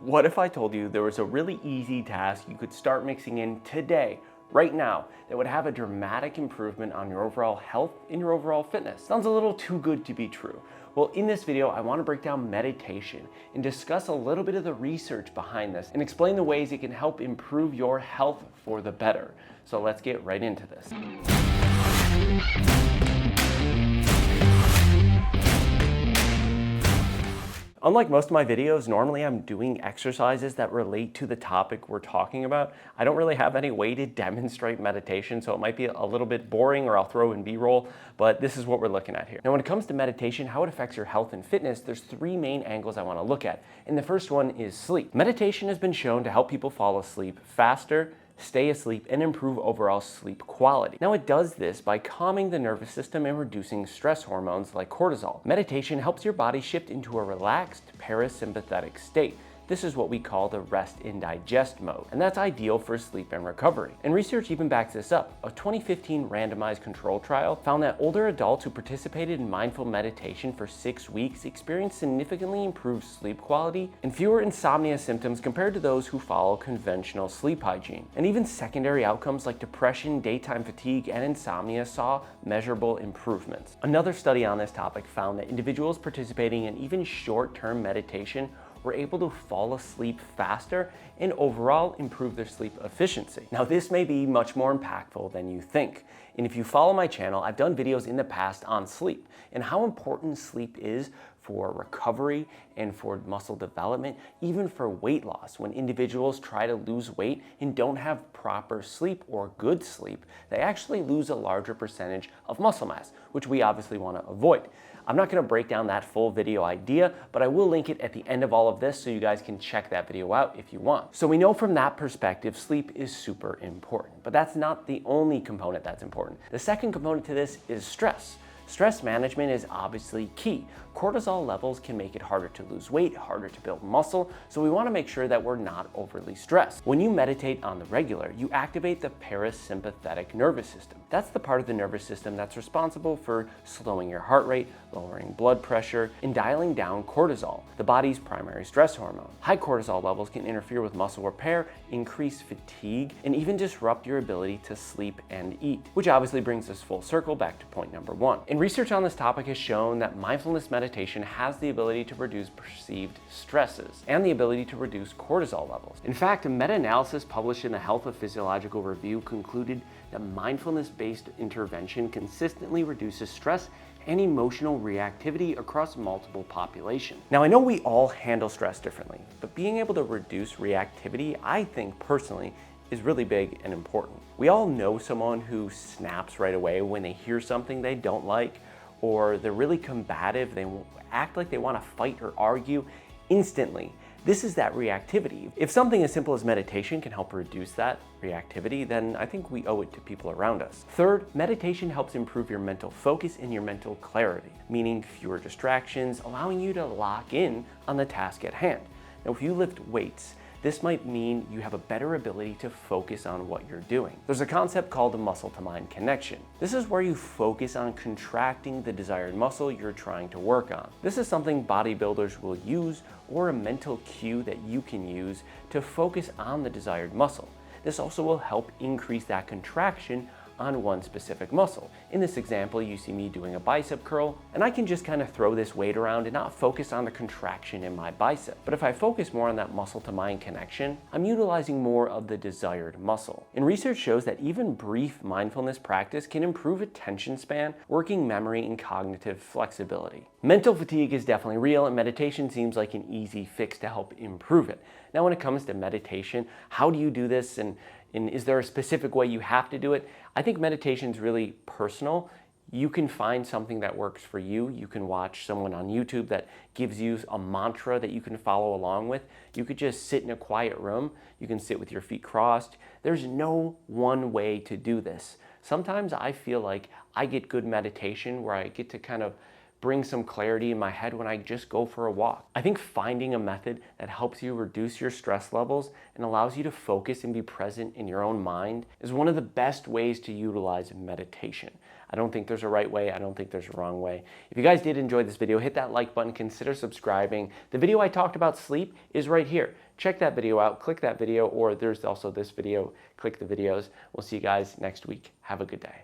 What if I told you there was a really easy task you could start mixing in today, right now, that would have a dramatic improvement on your overall health and your overall fitness? Sounds a little too good to be true. Well, in this video, I want to break down meditation and discuss a little bit of the research behind this and explain the ways it can help improve your health for the better. So let's get right into this. Unlike most of my videos, normally I'm doing exercises that relate to the topic we're talking about. I don't really have any way to demonstrate meditation, so it might be a little bit boring or I'll throw in B-roll, but this is what we're looking at here. Now, when it comes to meditation, how it affects your health and fitness, there's three main angles I want to look at. And the first one is sleep. Meditation has been shown to help people fall asleep faster, stay asleep, and improve overall sleep quality. Now, it does this by calming the nervous system and reducing stress hormones like cortisol. Meditation helps your body shift into a relaxed parasympathetic state. This is what we call the rest and digest mode, and that's ideal for sleep and recovery. And research even backs this up. A 2015 randomized control trial found that older adults who participated in mindful meditation for 6 weeks experienced significantly improved sleep quality and fewer insomnia symptoms compared to those who follow conventional sleep hygiene. And even secondary outcomes like depression, daytime fatigue, and insomnia saw measurable improvements. Another study on this topic found that individuals participating in even short-term meditation were able to fall asleep faster and overall improve their sleep efficiency. Now, this may be much more impactful than you think. And if you follow my channel, I've done videos in the past on sleep and how important sleep is for recovery and for muscle development, even for weight loss. When individuals try to lose weight and don't have proper sleep or good sleep, they actually lose a larger percentage of muscle mass, which we obviously want to avoid. I'm not going to break down that full video idea, but I will link it at the end of all of this so you guys can check that video out if you want. So we know from that perspective, sleep is super important, but that's not the only component that's important. The second component to this is stress. Stress management is obviously key. Cortisol levels can make it harder to lose weight, harder to build muscle, so we want to make sure that we're not overly stressed. When you meditate on the regular, you activate the parasympathetic nervous system. That's the part of the nervous system that's responsible for slowing your heart rate, lowering blood pressure, and dialing down cortisol, the body's primary stress hormone. High cortisol levels can interfere with muscle repair, increase fatigue, and even disrupt your ability to sleep and eat, which obviously brings us full circle back to point number one. And research on this topic has shown that mindfulness meditation has the ability to reduce perceived stresses and the ability to reduce cortisol levels. In fact, a meta-analysis published in the Health of Physiological Review concluded that mindfulness-based intervention consistently reduces stress and emotional reactivity across multiple populations. Now, I know we all handle stress differently, but being able to reduce reactivity, I think personally, is really big and important. We all know someone who snaps right away when they hear something they don't like, or they're really combative, they act like they want to fight or argue instantly. This is that reactivity. If something as simple as meditation can help reduce that reactivity, then I think we owe it to people around us. Third, meditation helps improve your mental focus and your mental clarity, meaning fewer distractions, allowing you to lock in on the task at hand. Now, if you lift weights, this might mean you have a better ability to focus on what you're doing. There's a concept called the muscle-to-mind connection. This is where you focus on contracting the desired muscle you're trying to work on. This is something bodybuilders will use, or a mental cue that you can use to focus on the desired muscle. This also will help increase that contraction on one specific muscle. In this example, you see me doing a bicep curl, and I can just kind of throw this weight around and not focus on the contraction in my bicep. But if I focus more on that muscle to mind connection, I'm utilizing more of the desired muscle. And research shows that even brief mindfulness practice can improve attention span, working memory, and cognitive flexibility. Mental fatigue is definitely real, and meditation seems like an easy fix to help improve it. Now, when it comes to meditation, how do you do this, and is there a specific way you have to do it? I think meditation is really personal. You can find something that works for you. You can watch someone on YouTube that gives you a mantra that you can follow along with. You could just sit in a quiet room. You can sit with your feet crossed. There's no one way to do this. Sometimes I feel like I get good meditation where I get to kind of bring some clarity in my head when I just go for a walk. I think finding a method that helps you reduce your stress levels and allows you to focus and be present in your own mind is one of the best ways to utilize meditation. I don't think there's a right way. I don't think there's a wrong way. If you guys did enjoy this video, hit that like button, consider subscribing. The video I talked about sleep is right here. Check that video out, click that video, or there's also this video, click the videos. We'll see you guys next week. Have a good day.